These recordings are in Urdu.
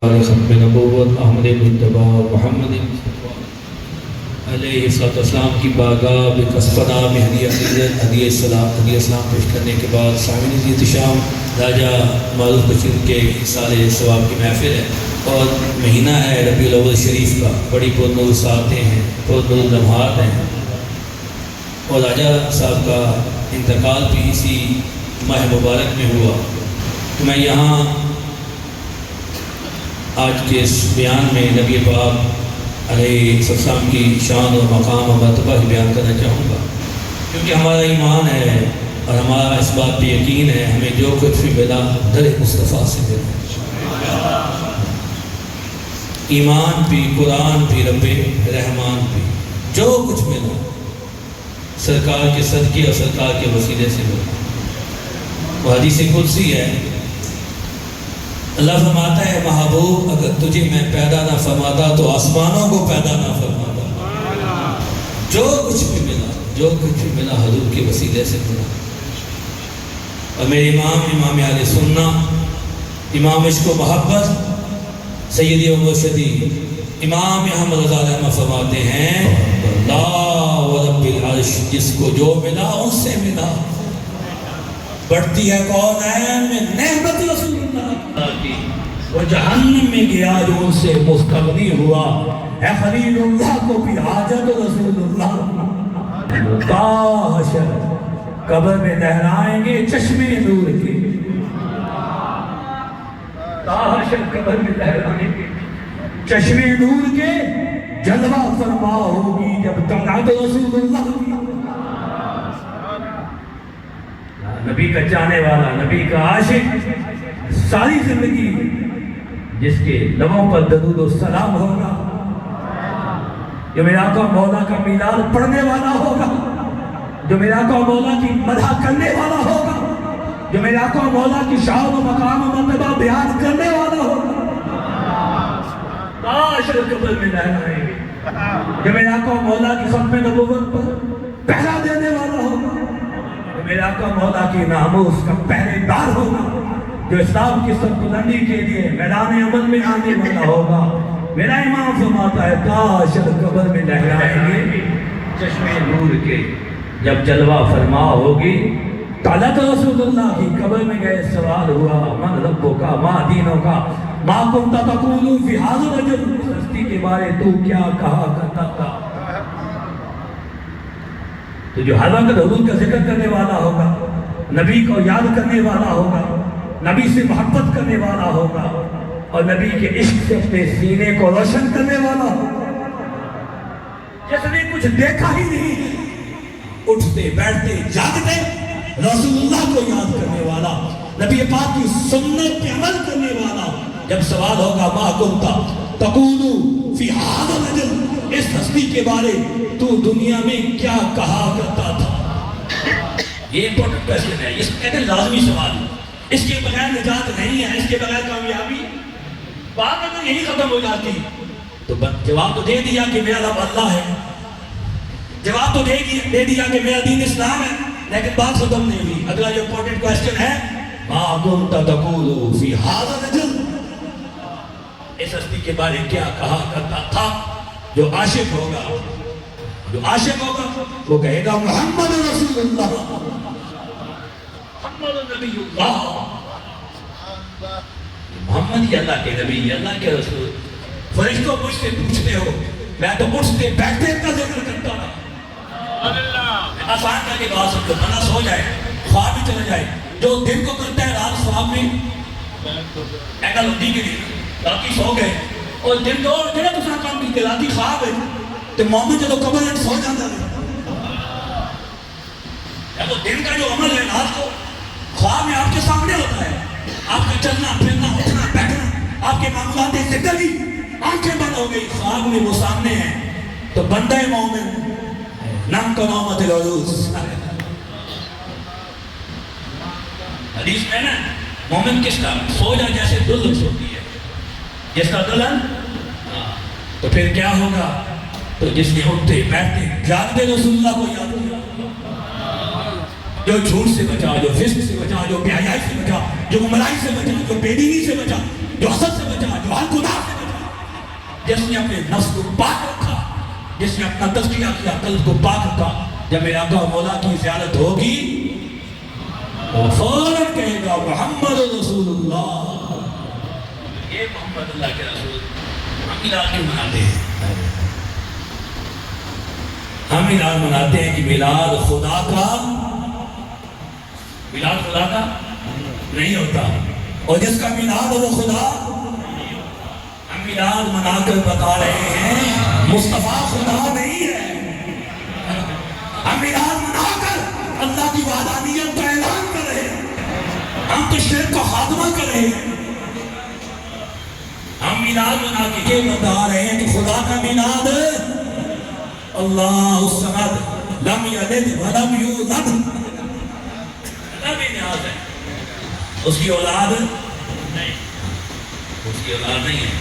ختم نبوت احمد مجتبی محمد علیہ السلام کی بارگاہ بکسفنا میں ہدیہ اسلام پیش کرنے کے بعد سامعین کی احتشام راجہ معروف بشیر کے سال ثواب کی محفل ہے اور مہینہ ہے ربیع الاول شریف کا، بڑی پرنور ساعتیں ہیں، پرنور لمحات ہیں اور راجہ صاحب کا انتقال بھی اسی ماہ مبارک میں ہوا۔ تو میں یہاں آج کے اس بیان میں نبی پاک علیہ السلام کی شان اور مقام اور مرتبہ ہی بیان کرنا چاہوں گا، کیونکہ ہمارا ایمان ہے اور ہمارا اس بات پہ یقین ہے ہمیں جو کچھ بھی ملا در مصطفیٰ سے ملا، ایمان بھی، قرآن بھی، رب رحمان بھی، جو کچھ ملا سرکار کے صدقے اور سرکار کے وسیلے سے ملا۔ وہ حدیث قدسی ہے، اللہ فرماتا ہے محبوب اگر تجھے میں پیدا نہ فرماتا تو آسمانوں کو پیدا نہ فرماتا۔ جو کچھ بھی ملا حضور کے وسیلے سے ملا۔ اور میرے امام اہل سنت، امام عشق و محبت، سیدی و مرشدی امام احمد رضا علیہ فرماتے ہیں اللہ و رب العرش، جس کو جو ملا ان سے ملا۔ بڑھتی ہے کونین میں نعمت رسول اللہ کی، وہ جہنم میں گیا جو ان سے مستغنی ہوا، اے خلیل اللہ کو بھی حاجت رسول اللہ۔ کاش قبر میں لہرائیں گے چشمے نور کے، کاش قبر میں لہرائیں گے چشمے نور کے، جلوہ فرما ہوگی جب طلعت رسول اللہ کی۔ نبی کا چاہنے والا، نبی کا عاشق، ساری زندگی جس کے لبوں پر درود و سلام ہوگا، جو میرا آقا مولا کا میلاد پڑھنے والا ہوگا، جو میرا آقا مولا کی مدح کرنے والا ہوگا، جو میرا آقا مولا کی شان و مقام و مرتبہ بیان کرنے والا ہوگا، کاش قبر میں لہرائیں گے، جو میرا آقا مولا کی ختم نبوت پر پہرا دینے والا ہوگا، میرا آقا مولا کی ناموس کا پہرے دار ہوگا، جو اسلام کی سربلندی کے لیے میدان عمل میں آنے والا ہوگا۔ میرا امام فرماتا ہے کاش قبر میں لہرائیں گے چشمے نور کے، جب جلوہ فرما ہوگی طلعت رسول اللہ کی۔ قبر میں گئے سوال ہوا من ربو کا، ما دینوں کا، ما کنت تقول فی ھذا الرجل، اس ہستی کے بارے تو کیا کہا کرتا تھا۔ تو جو ہر وقت حضور کا ذکر کرنے والا ہوگا، نبی کو یاد کرنے والا ہوگا، نبی سے محبت کرنے والا ہوگا اور نبی کے عشق سے اپنے سینے کو روشن کرنے والا ہوگا، جس نے کچھ دیکھا ہی نہیں، اٹھتے بیٹھتے جاگتے رسول اللہ کو یاد کرنے والا، نبی پاک کی سنت پہ عمل کرنے والا، جب سوال ہوگا ما کنت تقول فی ھذا الرجل، اس ہستی کے بارے تو دنیا میں کیا کہا کرتا تھا۔ یہ امپورٹنٹ کوئسچن ہے، اس کہتے ہیں لازمی سوال، اس کے بغیر نجات نہیں ہے، اس کے بغیر کامیابی۔ بات اگر یہی ختم ہو جاتی تو جواب تو دے دیا کہ میرا رب اللہ ہے، جواب تو دے دیا کہ میرا دین اسلام ہے، لیکن بات ختم نہیں ہوئی۔ اگلا جو امپورٹنٹ کوئسچن ہے ما کنت تقول فی ھذا الرجل، اس ہستی کے بارے کیا کہا کرتا تھا۔ جو عاشق ہوگا وہ کہے گا محمد رسول اللہ، محمد نبی اللہ، محمد ہی اللہ کے نبی، اللہ کے رسول۔ فرشتوں مجھ سے پوچھتے ہو، میں تو اٹھتے بیٹھتے کا ذکر کرتا ہوں۔ آسان کر کے بات سمجھو، بنا سو جائے، خواب بھی چلا جائے، جو دن کو کرتا ہے رات خواب میں ایک لندی کے لیے راتی سو گئے اور دن دو جنہیں دوسرا کام کی راتی خواب ہے تو مومن جدو قبر ہے سو جاتا ہے۔ یا تو دن کا جو عمل ہے رات کو خواب میں آپ کے سامنے ہوتا ہے، آپ کا چلنا پھرنا اٹھنا بیٹھنا، آپ کے معاملات زندگی، آنکھیں بند ہو گئی، خواب میں وہ سامنے ہیں تو بندہ مومن نام کا نامت العروس۔ حدیث میں نا مومن کس کا سو جا جیسے دلہن سوتی ہے، جس کا دلہن، تو پھر کیا ہوگا؟ تو جس نے اٹھتے بیٹھتے جاگتے رسول اللہ کو یاد کیا، جو جھوٹ سے بچا، جو فسق سے بچا، جو بے حیائی سے بچا، جو گمراہی سے بچا، جو بے دینی سے بچا، جو حسد سے بچا، جو حق نے اپنے نفس کو پاک رکھا، جس نے اپنا تزکیہ کیا، قلب کو پاک رکھا، جب میرے آقا و مولا کی زیارت ہوگی وہ فوراً کہے گا محمد رسول اللہ، یہ محمد اللہ کے رسول۔ ہم میلاد کیوں مناتے ہیں؟ ہم میلاد مناتے ہیں کہ میلاد خدا کا نہیں ہوتا، اور جس کا میلاد وہ خدا۔ ہم میلاد منا کر بتا رہے ہیں مصطفیٰ خدا نہیں ہے۔ ہم میلاد منا کر اللہ کی وحدانیت کا اعلان کر رہے ہیں، ہم تو شرک کا خاتمہ کر رہے ہیں۔ ہم میلاد منا کے یہ بتا رہے ہیں کہ خدا کا میلاد اللہ الصمد لم یلد ولم یولد، اللہ بے نیاز ہے، اس کی اولاد نہیں، اس کی اولاد نہیں ہے،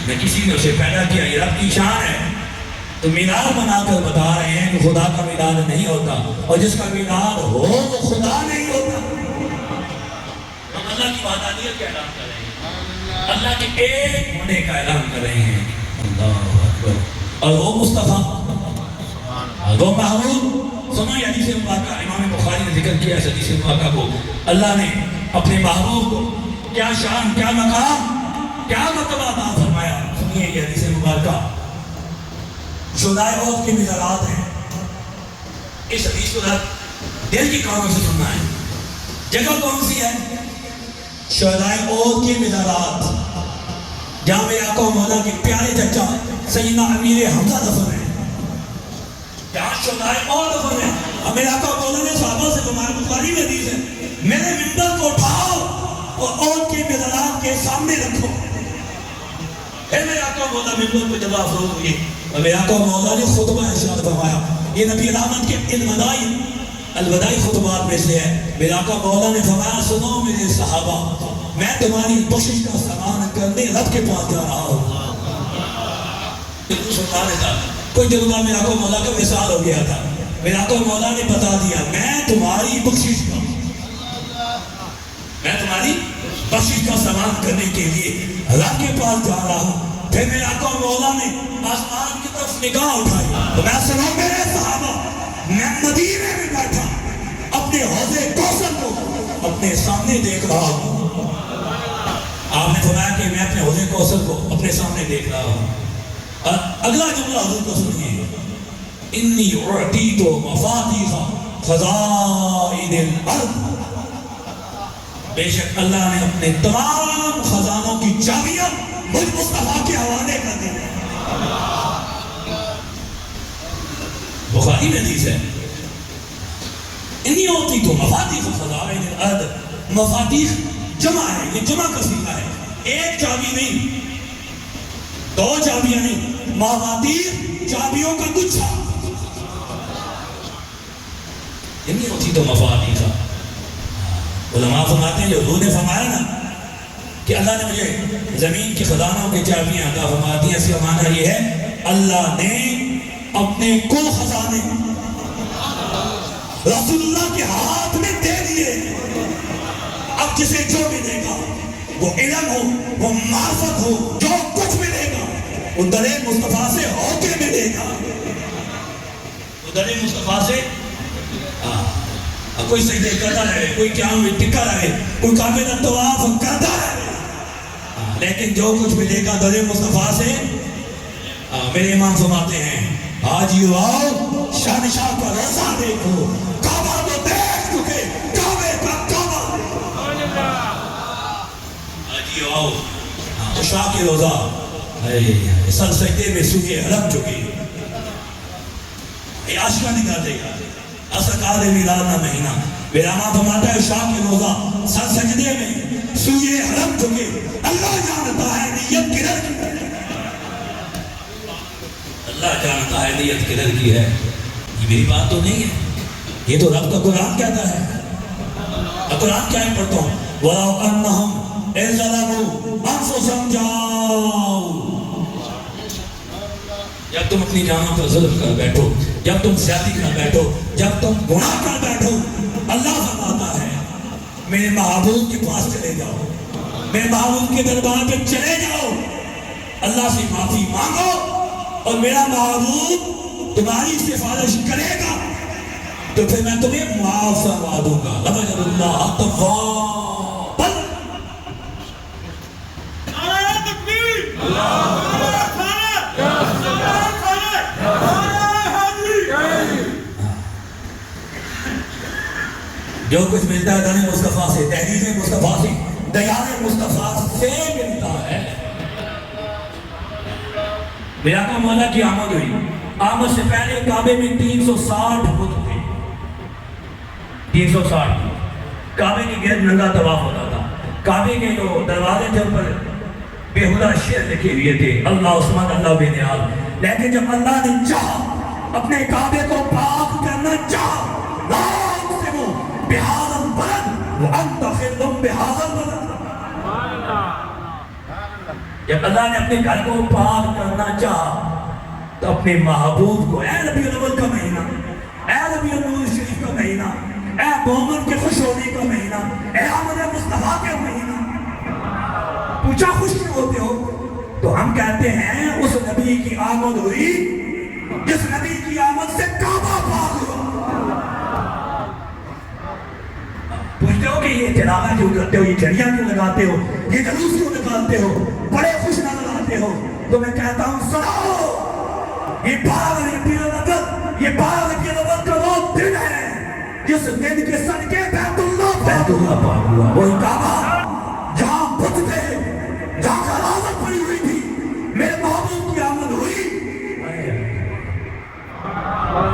نہ کسی نے اسے پیدا کیا، یہ رب کی شان ہے۔ تو میلاد منا کر بتا رہے ہیں کہ خدا کا میلاد نہیں ہوتا، اور جس کا میلاد ہو وہ خدا نہیں ہوتا۔ ہم اللہ کی وحدانیت کا اعلان کر رہے ہیں، اللہ کے ایک ہونے کا اعلان کر رہے ہیں، اللہ اکبر۔ اور وہ مصطفیٰ، وہ محبوب، سنو یہ حدیث مبارکہ، امام بخاری نے ذکر کیا اس حدیث مبارکہ کو۔ اللہ نے اپنے محبوب کو کیا شان، کیا مقام، کیا مرتبہ عطا فرمایا۔ سنیے یہ حدیث مبارکہ، شہدائے احد کے مزارات ہیں۔ اس حدیث کو دل کی کانوں سے سننا ہے۔ جگہ کون سی ہے؟ شہدائے احد کے مزارات، جہاں میرے آقا و مولا کے پیارے چچا سیدنا امیر حمزہ دفن ہیں، جہاں شہدائے احد دفن ہیں۔ اب میرے آقا و مولا نے صحابہ سے فرمایا، بخاری میں حدیث ہے، میرے منبر کو اٹھاؤ اور احد کے مزارات کے سامنے رکھو۔ پھر میرے آقا و مولا منبر کو جب افروز ہوئے، اور میرے آقا و مولا نے خطبہ ارشاد فرمایا۔ یہ نبی رحمت کے الوداعی خطبات میں سے ہے۔ میرے آقا و مولا نے فرمایا، سنو میرے صحابہ، میں تمہاری بخشش کا سامان کرنے رب کے پاس جا رہا ہوں۔ کوئی جلوہ میرے آقا و مولا کا مثال ہو گیا تھا، میرے آقا و مولا نے بتا دیا، میں تمہاری بخشش کا سامان کرنے کے لیے رب کے پاس جا رہا ہوں۔ پھر میرے آقا و مولا نے آسمان کی طرف نگاہ اٹھائی، تو میں سنو میرے صحابہ، میں مدینے میں بیٹھا اپنے حوض کوثر کو اپنے سامنے دیکھ رہا ہوں۔ آپ نے فرمایا کہ میں اپنے حوض کوثر کو اپنے سامنے دیکھ رہا ہوں۔ اور اگلا جملہ حضور کو سنیے، انی اعطیت مفاتیح خزائن الارض، بے شک اللہ نے اپنے تمام خزانوں کی چابیاں مجھ مصطفیٰ کے حوالے کر دی۔ بخاری میں حدیث ہے، انی اعطیت مفاتیح خزائن الارض، مفاتیح جمع ہے، یہ جمع کا صیغہ ہے، ایک چابی نہیں، دو چابیاں نہیں، مفاتیح چابیوں کا گچھا۔ انی اعطیت مفاتیح، علماء فرماتے ہیں جو حضور نے فرمایا نا کہ اللہ نے مجھے زمین کی خزانوں کی چابیاں عطا فرما دی، اس کا معنی یہ ہے اللہ نے اپنے کل خزانے رسول اللہ کے ہاتھ میں دے دیے۔ اب جسے جو ملے گا، وہ علم ہو، وہ معرفت ہو، جو کچھ ملے گا وہ در مصطفیٰ سے ہو کے ملے گا، وہ در مصطفیٰ سے۔ کوئی سجدے کرتا رہے، کوئی قیام میں ٹکا رہے، کوئی کعبے کا طواف کرتا رہے، لیکن جو کچھ ملے گا در مصطفیٰ سے۔ میرے امام فرماتے ہیں، حاجیو آؤ شہنشاہ کا روزہ دیکھو، کعبہ تو دیکھ چکے، کعبے کا کعبہ۔ حاجیو آؤ شاہ کے روزہ، سر سجدے میں سوئے رکھ چکے، یہ عاشقہ نکال دے گا اسکار میلاد مہینہ۔ میرا امام فرماتا ہے شاہ کے روزہ سر سجدے میں سوئے رکھ چکے، اللہ جانتا ہے نیت کدھر کی ہے، اللہ جانتا ہے نیت کدھر کی ہے۔ یہ میری بات تو نہیں ہے، یہ تو رب کا قرآن کہتا ہے۔ قرآن کیا ہے پڑھتا ہوں، وَلَوْ أَنَّهُمْ إِذْ ظَلَمُوا أَنفُسَهُمْ جَاءُوا، جب تم اپنی جانوں پر ظلم کر بیٹھو، جب تم زیادتی کر بیٹھو، جب تم گناہ کر بیٹھو، اللہ فرماتا ہے میرے محبوب کے پاس چلے جاؤ، میرے محبوب کے دربار پہ چلے جاؤ، اللہ سے معافی مانگو اور میرا محبوب تمہاری سفارش کرے گا تو پھر میں تمہیں معاف فرما دوں گا. لبیک اللہ تواب. نعرہ تکبیر، نعرہ رسالت، نعرہ حیدری. جو کچھ ملتا ہے دن مصطفیٰ سے، تحریر مصطفیٰ سے، دیار مصطفیٰ سے ملتا ہے. میرا کا مولا کی آمد ہوئی. آمد سے پہلے کعبے میں 360 بت تھے. 360 کعبے کے گرد ننگا طواف ہوتا تھا. کعبے کے جو دروازے تھے ان پر بےہودہ شعر لکھے ہوئے تھے، اللہ عثمان اللہ بے نیاز. لیکن جب اللہ نے چاہا اپنے کعبے کو پاک کرنا چاہا، لا اقسم بہذا البلد وانت حل بہذا البلد. جب اللہ نے اپنے گھر کو پاک کرنا چاہا تو اپنے محبوب کو، اے ربیع الاول کا مہینہ، اے ربیع النور شریف کا مہینہ، اے مومن کے خوش ہونے کا مہینہ، اے آمد مصطفیٰ کا مہینہ، پوچھا خوش کیوں ہوتے ہو؟ تو ہم کہتے ہیں اس نبی کی آمد ہوئی جس نبی کی آمد سے کعبہ پاک ہوا. پوچھتے ہو کہ یہ چراغاں کیوں کرتے ہو، یہ جھڑیاں کیوں لگاتے ہو، یہ جلوس کیوں نکالتے ہو، بڑے خوش نظر آتے ہو؟ تو میں کہتا ہوں سنو، یہ 12 ربیع الاول، یہ 12 ربیع الاول کا وہ دن ہے جس دن کے صدقے بیت اللہ پاک ہوا. وہی کعبہ جہاں بت تھے، جہاں غلاظت پڑی ہوئی تھی، میرے محبوب کی آمد ہوئی.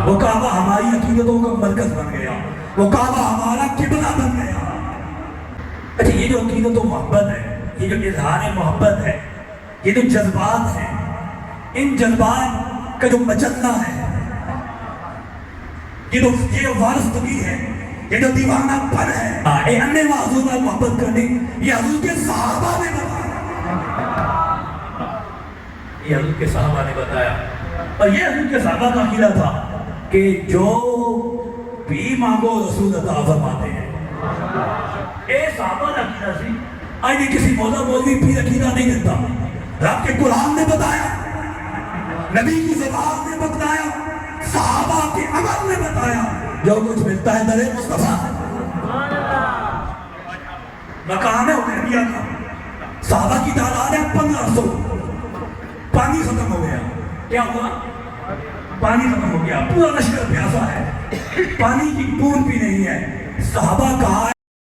وہ کعبہ ہماری عقیدتوں کا مرکز بن گیا، وہ کعبہ ہمارا قبلہ بن گیا. اچھا، یہ جو عقیدت و محبت ہے، یہ جو اظہار محبت ہے، یہ جو جذبات ہیں، ان جذبات کا جو مجلہ ہے، یہ جو وارثگی ہے، یہ جو دیوانہ پن ہے، اے انے حضور میں محبت کرنے، یہ حضور کے صحابہ نے بتایا. یہ حضور کے صحابہ نے بتایا. اور یہ حضور کے صحابہ کا عقیدہ تھا کہ جو بھی مانگو رسول عطا فرماتے ہیں. اے صحابہ کا عقیدہ سی. آج یہ کسی مولا مولوی پیر عقیدہ نہیں دیتا. رب کے قرآن نے بتایا، نبی کی زبان نے بتایا، صحابہ کے عمل نے بتایا. جو کچھ ملتا ہے در مصطفیٰ. مقام ہے حدیبیہ کا، صحابہ کی تعداد ہے 1500. پانی ختم ہو گیا. کیا ہوا؟ پانی ختم ہو گیا. پورا لشکر پیاسا ہے، پانی کی بوند بھی نہیں ہے. صحابہ کہا